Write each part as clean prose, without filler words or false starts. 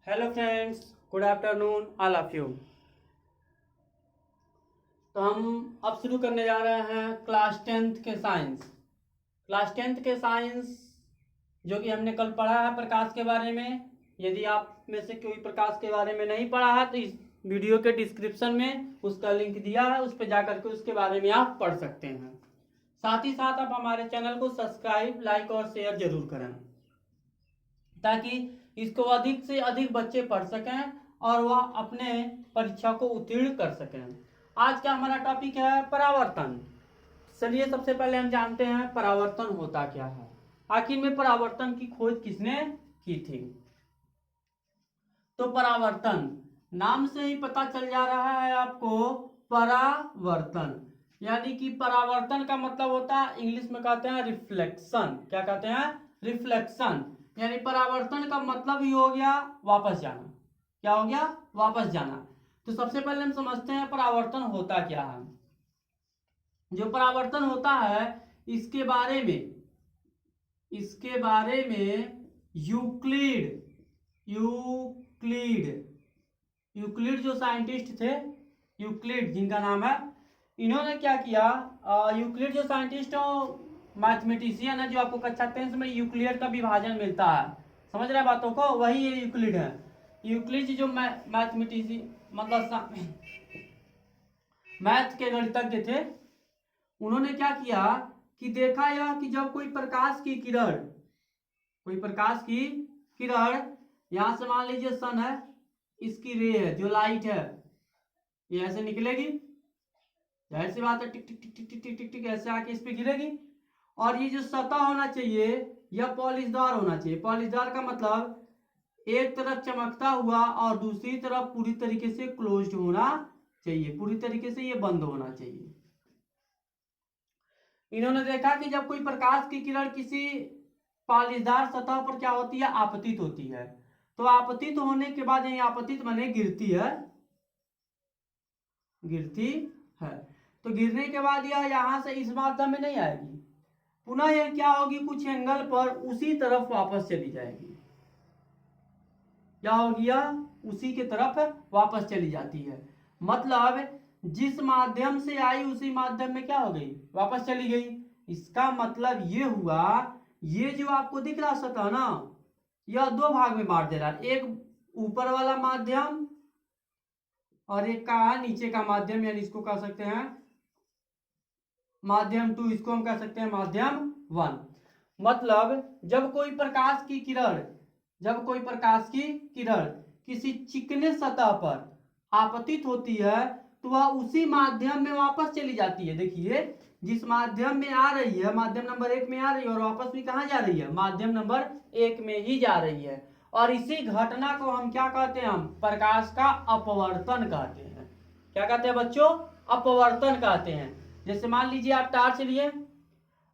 Hello friends, good afternoon all of you. तो हम अब शुरू करने जा रहे हैं क्लास टेंथ के साइंस। क्लास टेंथ के साइंस जो कि हमने कल पढ़ा है प्रकाश के बारे में। यदि आप में से कोई प्रकाश के बारे में नहीं पढ़ा है तो इस वीडियो के डिस्क्रिप्शन में उसका लिंक दिया है, उस पर जाकर के उसके बारे में आप पढ़ सकते हैं। साथ ही साथ आप हमारे चैनल को सब्सक्राइब, लाइक और शेयर जरूर करें ताकि इसको अधिक से अधिक बच्चे पढ़ सकें और वह अपने परीक्षा को उत्तीर्ण कर सकें। आज का हमारा टॉपिक है परावर्तन। चलिए सबसे पहले हम जानते हैं परावर्तन होता क्या है। आखिर में परावर्तन की खोज किसने की थी? तो परावर्तन नाम से ही पता चल जा रहा है आपको, परावर्तन यानी कि परावर्तन का मतलब होता है, इंग्लिश में कहते हैं रिफ्लेक्शन। क्या कहते हैं? रिफ्लेक्शन। यानी परावर्तन का मतलब ही हो गया वापस जाना। क्या हो गया? वापस जाना। तो सबसे पहले हम समझते हैं परावर्तन होता क्या है। जो परावर्तन होता है इसके बारे में यूक्लिड जो साइंटिस्ट थे, यूक्लिड जिनका नाम है, इन्होंने क्या किया, यूक्लिड जो साइंटिस्ट हो, मैथमेटिशियन है, जो आपको कक्षा 10 में यूक्लिड का विभाजन मिलता है, समझ रहे बातों को, वही ये यूक्लिड है। यूक्लिड जो मैथमेटिशियन मतलब मैथ के गणितज्ञ थे, उन्होंने क्या किया कि देखा यह कि जब कोई प्रकाश की किरण यहां से मान लीजिए सन है, इसकी रे है जो लाइट है, ये ऐसे निकलेगी, जाहिर सी बात है, टिक टिक टिक टिक टिक टिक टिक टिक ऐसे आके इस पे गिरेगी। और ये जो सतह होना चाहिए यह पॉलिशदार होना चाहिए। पॉलिशदार का मतलब एक तरफ चमकता हुआ और दूसरी तरफ पूरी तरीके से क्लोज्ड होना चाहिए, पूरी तरीके से ये बंद होना चाहिए। इन्होंने देखा कि जब कोई प्रकाश की किरण किसी पॉलिशदार सतह पर क्या होती है, आपतित होती है, तो आपतित होने के बाद यही आपतित माने गिरती है, तो गिरने के बाद यह यहां से इस माध्यम में नहीं आएगी, पुनः यह क्या होगी, कुछ एंगल पर उसी तरफ वापस चली जाएगी। क्या होगी? यह उसी के तरफ वापस चली जाती है। मतलब जिस माध्यम से आई उसी माध्यम में क्या हो गई, वापस चली गई। इसका मतलब ये हुआ, ये जो आपको दिख रहा सतह ना, यह दो भाग में बांट दे रहा है, एक ऊपर वाला माध्यम और एक का नीचे का माध्यम, यानी इसको कह सकते हैं माध्यम 2, इसको हम कह सकते हैं माध्यम 1। मतलब जब कोई प्रकाश की किरण किसी चिकने सतह पर आपतित होती है तो वह उसी माध्यम में वापस चली जाती है। देखिए जिस माध्यम में आ रही है, माध्यम नंबर 1 में आ रही है, और वापस भी कहां जा रही है, माध्यम नंबर 1 में ही जा रही है। और इसी घटना को हम क्या कहते हैं, हम प्रकाश का अपवर्तन कहते हैं। क्या कहते हैं बच्चों? अपवर्तन कहते हैं। जैसे मान लीजिए आप टार्च लिए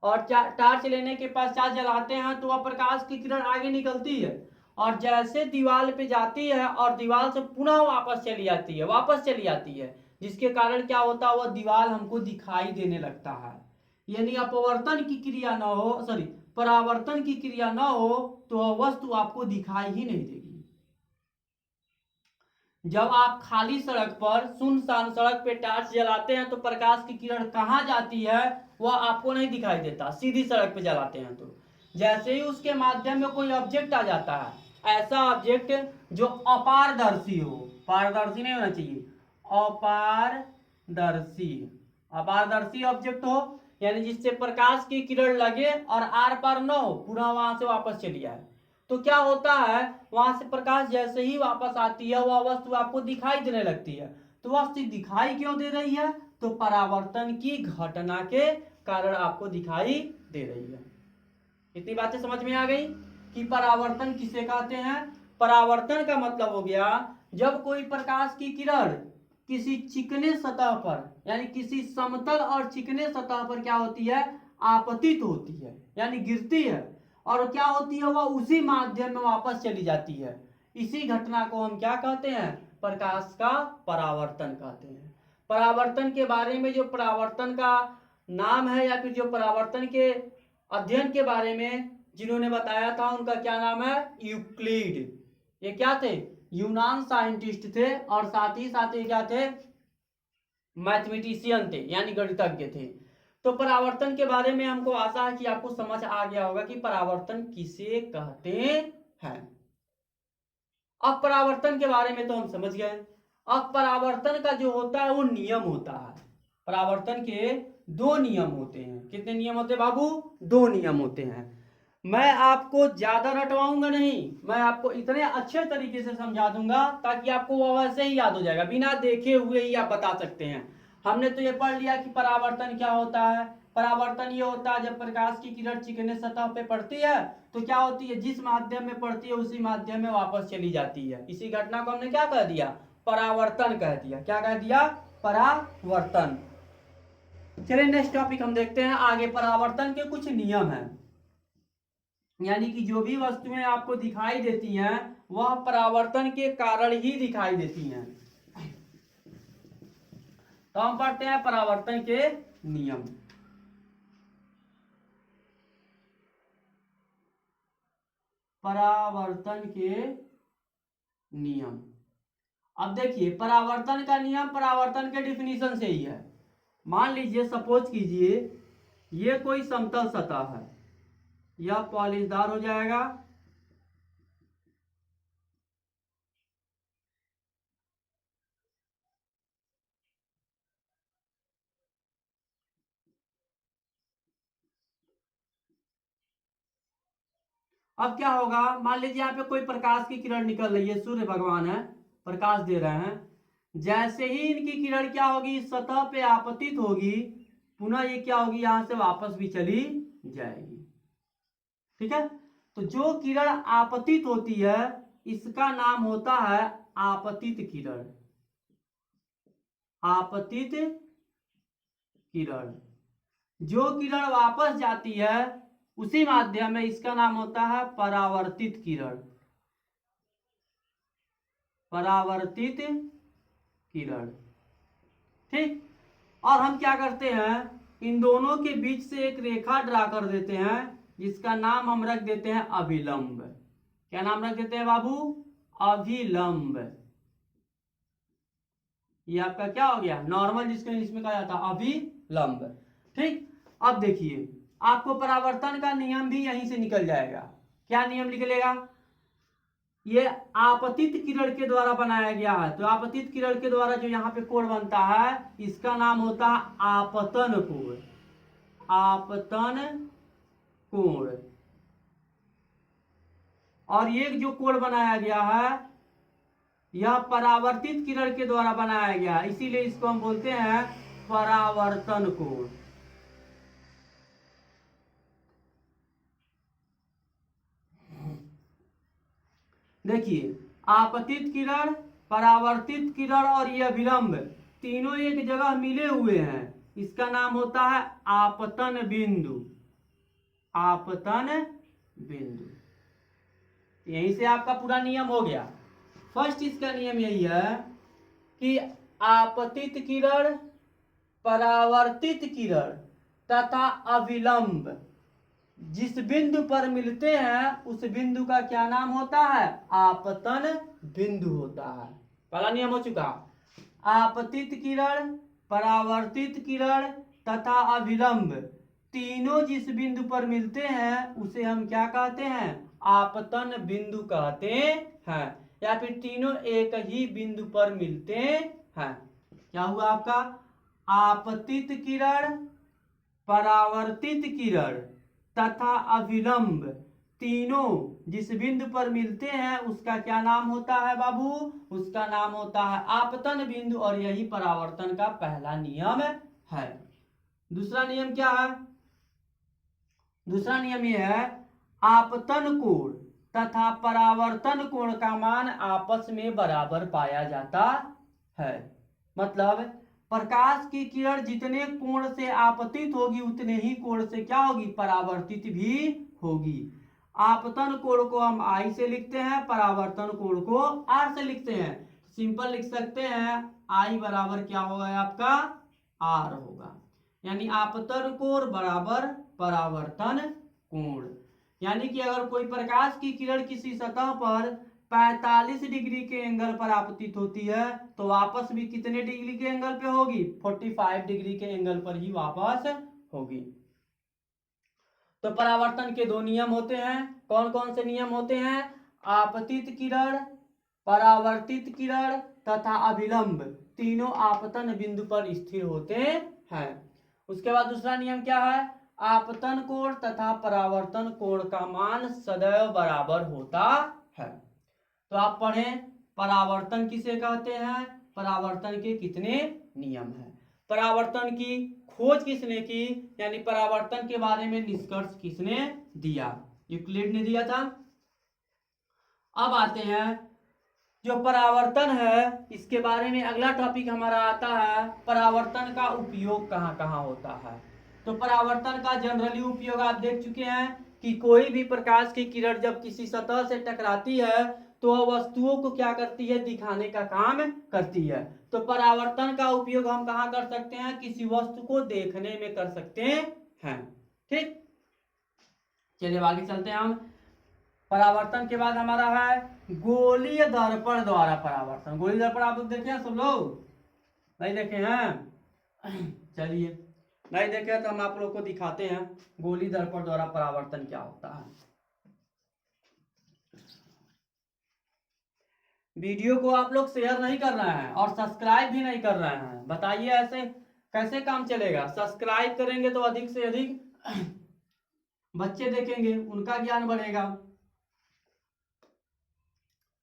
और टार्च लेने के पश्चात जलाते हैं तो वह प्रकाश की किरण आगे निकलती है और जैसे दीवार पे जाती है और दीवार से पुनः वापस चली जाती है, जिसके कारण क्या होता है, वह दीवार हमको दिखाई देने लगता है। यानी अपवर्तन की क्रिया न हो, परावर्तन की क्रिया न हो तो वह वस्तु आपको दिखाई ही नहीं देगी। जब आप खाली सड़क पर, सुनसान सड़क पे टॉर्च जलाते हैं तो प्रकाश की किरण कहां जाती है वह आपको नहीं दिखाई देता, सीधी सड़क पे जलाते हैं तो। जैसे ही उसके माध्यम में कोई ऑब्जेक्ट आ जाता है, ऐसा ऑब्जेक्ट जो अपारदर्शी हो, पारदर्शी नहीं होना चाहिए, अपारदर्शी ऑब्जेक्ट हो, यानी जिससे प्रकाश की किरण लगे और आर पार न हो, पुनः वहां से वापस चली आए, तो क्या होता है, वहां से प्रकाश जैसे ही वापस आती है वह वस्तु आपको दिखाई देने लगती है। तो वस्तु दिखाई क्यों दे रही है? तो परावर्तन की घटना के कारण आपको दिखाई दे रही है। इतनी बातें समझ में आ गई कि परावर्तन किसे कहते हैं। परावर्तन का मतलब हो गया जब कोई प्रकाश की किरण किसी चिकने सतह पर, यानी किसी समतल और चिकने सतह पर क्या होती है, आपतित होती है, यानी गिरती है, और क्या होती है, वह उसी माध्यम में वापस चली जाती है। इसी घटना को हम क्या कहते हैं, प्रकाश का परावर्तन कहते हैं। परावर्तन के बारे में जो परावर्तन का नाम है या फिर जो परावर्तन के अध्ययन के बारे में जिन्होंने बताया था उनका क्या नाम है, यूक्लिड। ये क्या थे? यूनान साइंटिस्ट थे और साथ ही ये क्या थे, मैथमेटिशियन थे यानी गणितज्ञ थे। तो परावर्तन के बारे में हमको आशा है कि आपको समझ आ गया होगा कि परावर्तन किसे कहते हैं। अब परावर्तन के बारे में तो हम समझ गए। अब परावर्तन का जो होता है वो नियम होता है। परावर्तन के दो नियम होते हैं। कितने नियम होते हैं बाबू? दो नियम होते हैं। मैं आपको ज्यादा रटवाऊंगा नहीं, मैं आपको इतने अच्छे तरीके से समझा दूंगा ताकि आपको वो वैसे ही याद हो जाएगा, बिना देखे हुए ही आप बता सकते हैं। हमने तो ये पढ़ लिया कि परावर्तन क्या होता है। परावर्तन ये होता है जब प्रकाश की किरण चिकने सतह पे पड़ती है तो क्या होती है, जिस माध्यम में पड़ती है उसी माध्यम में वापस चली जाती है। इसी घटना को हमने क्या कह दिया? परावर्तन कह दिया। क्या कह दिया? परावर्तन। चलिए नेक्स्ट टॉपिक हम देखते हैं आगे। परावर्तन के कुछ नियम हैं, यानी कि जो भी वस्तुएं आपको दिखाई देती हैं वह परावर्तन के कारण ही दिखाई देती हैं। तो हम पढ़ते हैं परावर्तन के नियम। परावर्तन के नियम। अब देखिए परावर्तन का नियम परावर्तन के डिफिनीशन से ही है। मान लीजिए, सपोज कीजिए ये कोई समतल सतह है, यह पॉलिशदार हो जाएगा, अब क्या होगा, मान लीजिए यहाँ पे कोई प्रकाश की किरण निकल रही है, सूर्य भगवान है, प्रकाश दे रहे हैं। जैसे ही इनकी किरण क्या होगी, सतह पे आपतित होगी, पुनः ये क्या होगी, यहां से वापस भी चली जाएगी। ठीक है, तो जो किरण आपतित होती है इसका नाम होता है आपतित किरण। आपतित किरण। जो किरण वापस जाती है उसी माध्यम में, इसका नाम होता है परावर्तित किरण। परावर्तित किरण। ठीक, और हम क्या करते हैं, इन दोनों के बीच से एक रेखा ड्रा कर देते हैं जिसका नाम हम रख देते हैं अभिलंब। क्या नाम रख देते हैं बाबू? अभिलंब। ये आपका क्या हो गया, नॉर्मल, जिसको इंग्लिश में कहा जाता है अभिलंब। ठीक, अब देखिए आपको परावर्तन का नियम भी यहीं से निकल जाएगा। क्या नियम निकलेगा? ये आपतित किरण के द्वारा बनाया गया है, तो आपतित किरण के द्वारा जो यहाँ पे कोण बनता है इसका नाम होता है आपतन कोण। आपतन कोण। और ये जो कोण बनाया गया है यह परावर्तित किरण के द्वारा बनाया गया है, इसीलिए इसको हम बोलते हैं परावर्तन कोण। देखिए आपतित किरण, परावर्तित किरण और यह विलंब तीनों एक जगह मिले हुए हैं, इसका नाम होता है आपतन बिंदु। आपतन बिंदु। यहीं से आपका पूरा नियम हो गया। फर्स्ट इसका नियम यही है कि आपतित किरण, परावर्तित किरण तथा अविलंब जिस बिंदु पर मिलते हैं उस बिंदु का क्या नाम होता है? आपतन बिंदु होता है। पहला नियम हो चुका। आपतित किरण, परावर्तित किरण तथा अभिलंब तीनों जिस बिंदु पर मिलते हैं उसे हम क्या कहते हैं? आपतन बिंदु कहते हैं, या फिर तीनों एक ही बिंदु पर मिलते हैं। क्या हुआ आपका? आपतित किरण, परावर्तित किरण तथा अभिलंब तीनों जिस बिंदु पर मिलते हैं उसका क्या नाम होता है बाबू? उसका नाम होता है आपतन बिंदु, और यही परावर्तन का पहला नियम है। दूसरा नियम क्या है? दूसरा नियम यह है आपतन कोण तथा परावर्तन कोण का मान आपस में बराबर पाया जाता है। मतलब प्रकाश की किरण जितने कोण से आपतित होगी उतने ही कोण से क्या होगी? परावर्तित भी होगी। आपतन कोण को हम I से लिखते हैं, परावर्तन कोण को R से लिखते हैं। सिंपल लिख सकते हैं I बराबर क्या होगा आपका? R होगा। यानी आपतन कोण बराबर परावर्तन कोण। यानी कि अगर कोई प्रकाश की किरण किसी सतह पर 45 डिग्री के एंगल पर आपतित होती है तो वापस भी कितने डिग्री के एंगल पे होगी? 45 डिग्री के एंगल पर ही वापस होगी। तो परावर्तन के दो नियम होते हैं। कौन कौन से नियम होते हैं? आपतित किरण, परावर्तित किरण तथा अभिलंब, तीनों आपतन बिंदु पर स्थिर होते हैं। उसके बाद दूसरा नियम क्या है? आपतन कोण तथा परावर्तन कोण का मान सदैव बराबर होता है। तो आप पढ़ें परावर्तन किसे कहते हैं, परावर्तन के कितने नियम हैं, परावर्तन की खोज किसने की, यानी परावर्तन के बारे में निष्कर्ष किसने दिया? यूक्लिड ने दिया था। अब आते हैं जो परावर्तन है इसके बारे में अगला टॉपिक हमारा आता है, परावर्तन का उपयोग कहाँ कहाँ होता है। तो परावर्तन का जनरली उपयोग आप देख चुके हैं कि कोई भी प्रकाश की किरण जब किसी सतह से टकराती है तो वह वस्तुओं को क्या करती है? दिखाने का काम करती है। तो परावर्तन का उपयोग हम कहाँ कर सकते हैं? किसी वस्तु को देखने में कर सकते हैं। ठीक, चलिए आगे चलते हैं हम। परावर्तन के बाद हमारा है गोलीय दर्पण द्वारा परावर्तन। गोलीय दर्पण आप लोग देखे हैं सब लोग? नहीं देखे हैं? चलिए, नहीं देखे तो हम आप लोग को दिखाते हैं गोलीय दर्पण द्वारा परावर्तन क्या होता है। वीडियो को आप लोग शेयर नहीं कर रहे हैं और सब्सक्राइब भी नहीं कर रहे हैं, बताइए ऐसे कैसे काम चलेगा? सब्सक्राइब करेंगे तो अधिक से अधिक बच्चे देखेंगे, उनका ज्ञान बढ़ेगा।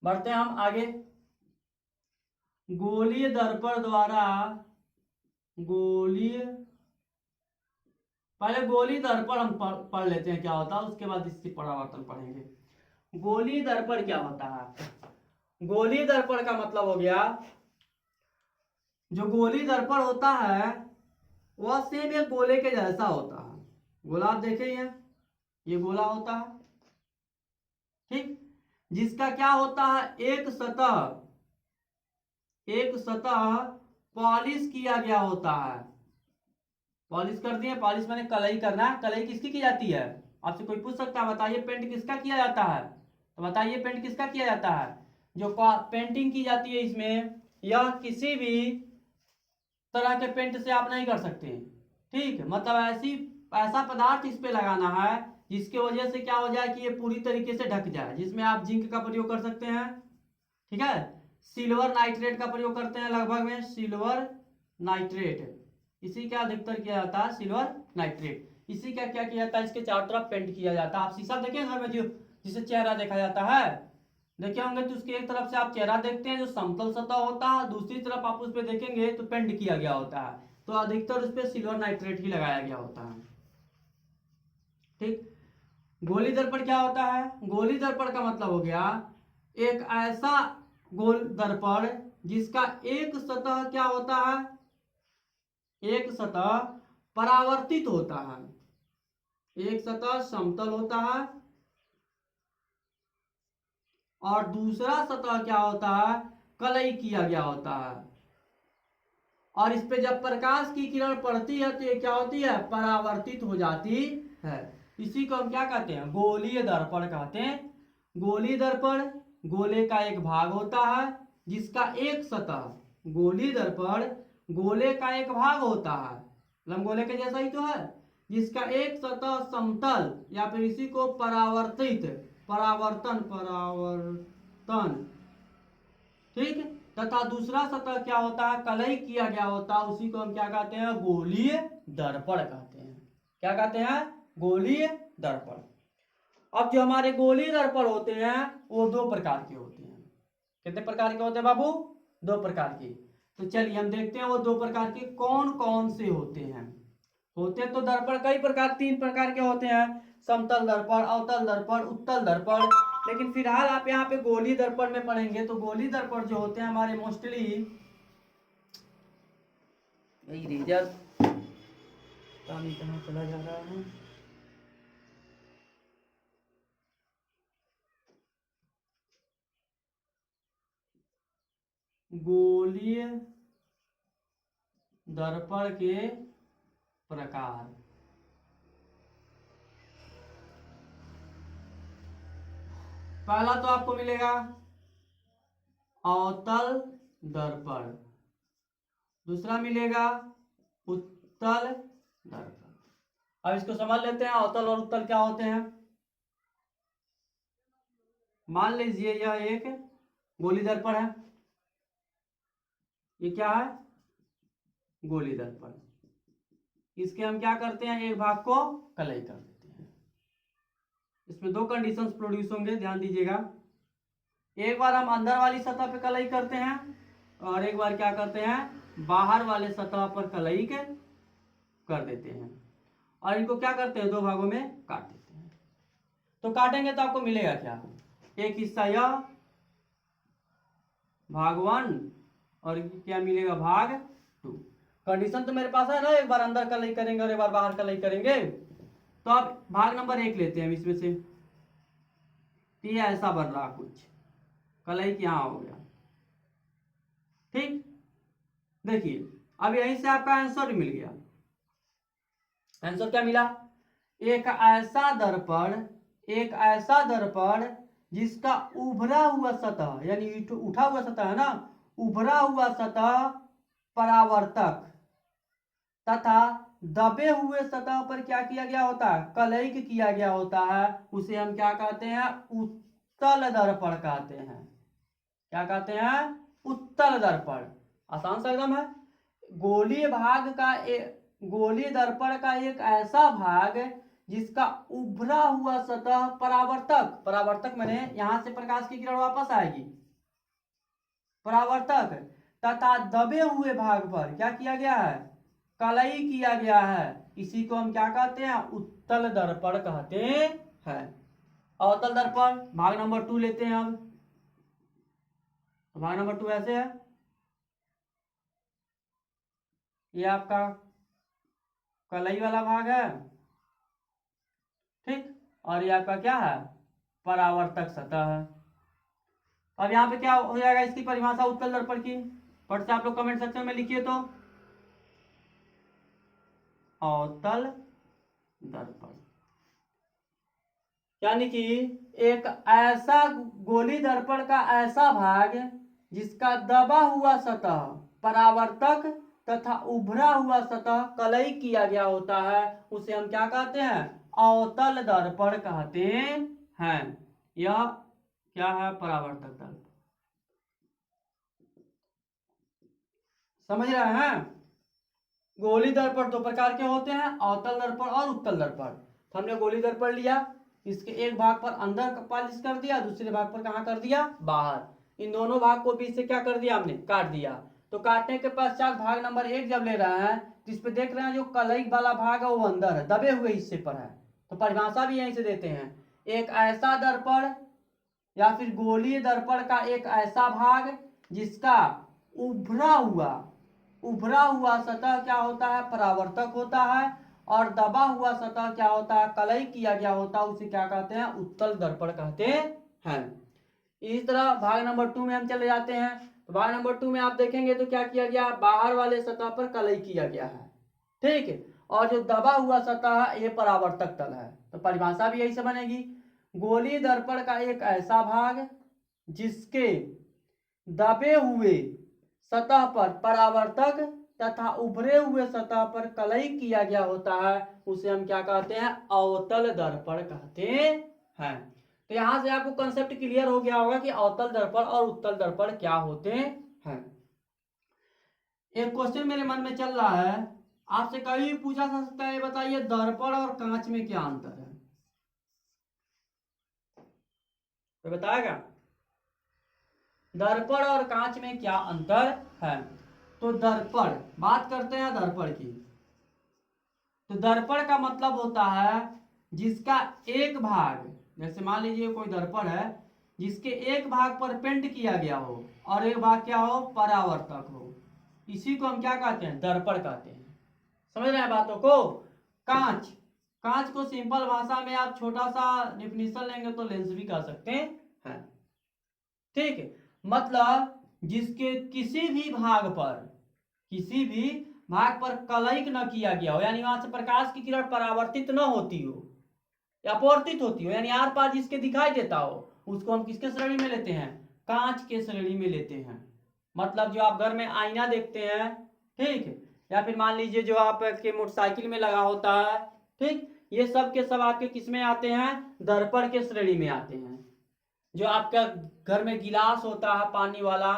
बढ़ते हैं हम आगे। गोलीय दर्पण द्वारा, गोलीय, पहले गोलीय दर्पण हम पढ़ लेते हैं क्या होता है, उसके बाद इसकी परावर्तन पढ़ेंगे। गोलीय दर्पण क्या होता है? गोलीय दर्पण का मतलब हो गया, जो गोलीय दर्पण होता है वह सेम एक गोले के जैसा होता है। गोला आप देखें, ये गोला होता है, ठीक, जिसका क्या होता है? एक सतह पॉलिश किया गया होता है। पॉलिश कर दिए, पॉलिश मैंने कलई करना है। कलई किसकी की जाती है? आपसे कोई पूछ सकता है बताइए पेंट किसका किया जाता है? तो बताइए पेंट किसका किया जाता है? जो पेंटिंग की जाती है इसमें, यह किसी भी तरह के पेंट से आप नहीं कर सकते। ठीक, मतलब ऐसा पदार्थ इस पे लगाना है जिसकी वजह से क्या हो जाए कि ये पूरी तरीके से ढक जाए, जिसमें आप जिंक का प्रयोग कर सकते हैं। ठीक है, सिल्वर नाइट्रेट का प्रयोग करते हैं लगभग में, सिल्वर नाइट्रेट, इसी का अधिकतर किया जाता है, सिल्वर नाइट्रेट। इसी का क्या किया जाता है? इसके चारों तरफ पेंट किया जाता है। आप शीशा देखें घर में, जो जिसे चेहरा देखा जाता है, देखे होंगे, तो उसके एक तरफ से आप चेहरा देखते हैं जो समतल सतह होता है, दूसरी तरफ आप उस पर देखेंगे तो पेंट किया गया होता है, तो अधिकतर उस पर सिल्वर नाइट्रेट ही लगाया गया होता है। ठीक, गोली दर्पण क्या होता है? गोली दर्पण का मतलब हो गया एक ऐसा गोल दर्पण जिसका एक सतह क्या होता है? एक सतह परावर्तित होता है, एक सतह समतल होता है और दूसरा सतह क्या होता है? कलई किया गया होता है। और इस पे जब प्रकाश की किरण पड़ती है तो ये क्या होती है? परावर्तित हो जाती है। इसी को हम क्या कहते हैं? गोलीय दर्पण कहते हैं। गोलीय दर्पण गोले का एक भाग होता है जिसका एक सतह, गोलीय दर्पण गोले का एक भाग होता है, लंबगोले के जैसा ही तो है, जिसका एक सतह समतल या फिर इसी को परावर्तित, परावर्तन, ठीक, तथा दूसरा सतह क्या होता है? कलई किया गया होता है, उसी को हम क्या कहते हैं? गोलीय दर्पण कहते हैं। क्या कहते हैं? गोलीय दर्पण। अब जो हमारे गोलीय दर्पण होते हैं वो दो प्रकार के होते हैं। कितने प्रकार के होते हैं बाबू? दो प्रकार के। तो चलिए हम देखते हैं वो दो प्रकार के कौन कौन से होते हैं। होते तो दर्पण कई प्रकार, तीन प्रकार के होते हैं, समतल दर्पण, अवतल दर्पण, उत्तल दर्पण। लेकिन फिलहाल आप यहाँ पे गोलीय दर्पण में पढ़ेंगे तो गोलीय दर्पण जो होते हैं हमारे मोस्टली, इरेजर पानी कहाँ चला जा रहा है, गोलीय दर्पण के प्रकार। पहला तो आपको मिलेगा अवतल दर्पण, दूसरा मिलेगा उत्तल दर्पण। अब इसको समझ लेते हैं अवतल और उत्तल क्या होते हैं। मान लीजिए यह एक गोली दर्पण है, ये क्या है, गोली दर्पण। इसके हम क्या करते हैं, एक भाग को कलई कर देते हैं। इसमें दो कंडीशंस प्रोड्यूस होंगे, ध्यान दीजिएगा। एक बार हम अंदर वाली सतह पे कलई करते हैं और एक बार क्या करते हैं, बाहर वाले सतह पर कलई कर देते हैं और इनको क्या करते हैं, दो भागों में काट देते हैं। तो काटेंगे तो आपको मिलेगा क्या, एक हिस्सा यह भाग 1 और क्या मिलेगा, भाग 2। कंडीशन तो मेरे पास है ना, एक बार अंदर कलई करेंगे और एक बार बाहर कलई करेंगे। तो अब भाग नंबर 1 लेते हैं इसमें से। ये ऐसा बन रहा कुछ, कलई यहाँ हो गया, ठीक। देखिए अब यहीं से आपका आंसर मिल गया। आंसर क्या मिला, एक ऐसा दर्पण जिसका उभरा हुआ सतह, यानी उठा हुआ सतह है ना, उभरा हुआ सतह परावर्तक तथा दबे हुए सतह पर क्या किया गया होता है, कलई किया गया होता है, उसे हम क्या कहते हैं, उत्तल दर्पण कहते हैं। क्या कहते हैं, उत्तल दर्पण। आसान सा एकदम है। गोलीय दर्पण का एक ऐसा भाग जिसका उभरा हुआ सतह परावर्तक मैंने यहां से प्रकाश की किरण वापस आएगी, परावर्तक तथा दबे हुए भाग पर क्या किया गया है, कलई किया गया है। इसी को हम क्या कहते हैं, उत्तल दर्पण कहते हैं। अवतल दर्पण भाग नंबर 2 लेते हैं। अब भाग नंबर 2 ऐसे है, ये आपका कलई वाला भाग है, ठीक, और ये आपका क्या है, परावर्तक सतह है। अब यहाँ पे क्या हो जाएगा, इसकी परिभाषा उत्तल दर्पण की फट से आप लोग कमेंट सेक्शन में लिखिए तो। अवतल दर्पण यानी कि एक ऐसा गोली दर्पण का ऐसा भाग जिसका दबा हुआ सतह परावर्तक तथा उभरा हुआ सतह कलई किया गया होता है, उसे हम क्या कहते हैं, अवतल दर्पण कहते हैं। यह क्या है, परावर्तक दर्पण। समझ रहे हैं। गोली दर्पण दो प्रकार के होते हैं, अवतल दर्पण और उत्तल दर्पण। तो हमने गोली दर्पण लिया, इसके एक भाग पर अंदर पालिश कर दिया, दूसरे भाग पर कहाँ कर दिया, बाहर। इन दोनों भाग को बीच से क्या कर दिया, हमने काट दिया। तो काटने के पश्चात भाग नंबर 1 जब ले रहे हैं तो इस पे देख रहे हैं जो कलई वाला भाग है वो अंदर है, दबे हुए हिस्से पर है। तो परिभाषा भी यहीं से देते हैं, एक ऐसा दर्पण या फिर गोलीय दर्पण का एक ऐसा भाग जिसका उभरा हुआ सतह क्या होता है, परावर्तक होता है, और दबा हुआ सतह क्या होता है, कलई किया गया होता है, उसे क्या कहते हैं, उत्तल दर्पण कहते हैं। इस तरह भाग नंबर 2 में हम चले जाते हैं। तो भाग नंबर 2 में आप देखेंगे तो क्या किया गया, बाहर वाले सतह पर कलई किया गया है, ठीक है, और जो दबा हुआ सतह है ये परावर्तक तल है। तो परिभाषा भी यही से बनेगी, गोलीय दर्पण का एक ऐसा भाग जिसके दबे हुए सतह पर परावर्तक तथा उभरे हुए सतह पर कलई किया गया होता है, उसे हम क्या कहते हैं, अवतल दर्पण कहते हैं। तो यहां से आपको कंसेप्ट क्लियर हो गया होगा कि अवतल दर्पण और उत्तल दर्पण क्या होते हैं। एक क्वेश्चन मेरे मन में चल रहा है, आपसे कभी भी पूछा जा सकता है, बताइए दर्पण और कांच में क्या अंतर है, तो बताएगा दर्पण और कांच में क्या अंतर है। तो दर्पण, बात करते हैं दर्पण की। तो दर्पण का मतलब होता है जिसका एक भाग, जैसे मान लीजिए कोई दर्पण है जिसके एक भाग पर पेंट किया गया हो और एक भाग क्या हो, परावर्तक हो, इसी को हम क्या कहते हैं, दर्पण कहते हैं। समझ रहे हैं बातों को। कांच को सिंपल भाषा में आप छोटा सा डिफिनेशन लेंगे तो लेंस भी कह सकते हैं, ठीक है। मतलब जिसके किसी भी भाग पर कलई न किया गया हो, यानी वहां से प्रकाश की किरण परावर्तित न होती हो या अपवर्तित होती हो, यानी आर पार जिसके दिखाई देता हो, उसको हम किसके श्रेणी में लेते हैं, कांच के श्रेणी में लेते हैं। मतलब जो आप घर में आईना देखते हैं, ठीक है, या फिर मान लीजिए जो आपके मोटरसाइकिल में लगा होता है, ठीक, ये सब के सब आपके किस में आते हैं, दर्पण के श्रेणी में आते हैं। जो आपका घर में गिलास होता है पानी वाला,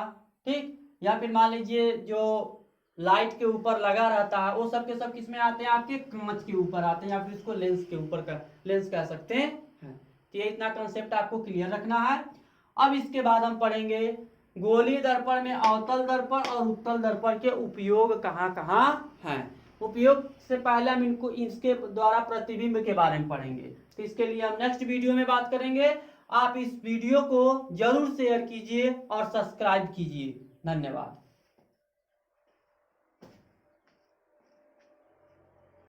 ठीक, या फिर मान लीजिए जो लाइट के ऊपर लगा रहता है, वो सब के सब किस में आते हैं, आपके कांच के ऊपर आते हैं, या फिर इसको लेंस के ऊपर का लेंस कह सकते हैं। तो ये इतना कंसेप्ट आपको क्लियर रखना है। अब इसके बाद हम पढ़ेंगे गोलीय दर्पण में अवतल दर्पण और उत्तल दर्पण के उपयोग कहाँ कहाँ हैं। उपयोग से पहले हम इनको इसके द्वारा प्रतिबिंब के बारे में पढ़ेंगे, तो इसके लिए हम नेक्स्ट वीडियो में बात करेंगे। आप इस वीडियो को जरूर शेयर कीजिए और सब्सक्राइब कीजिए। धन्यवाद।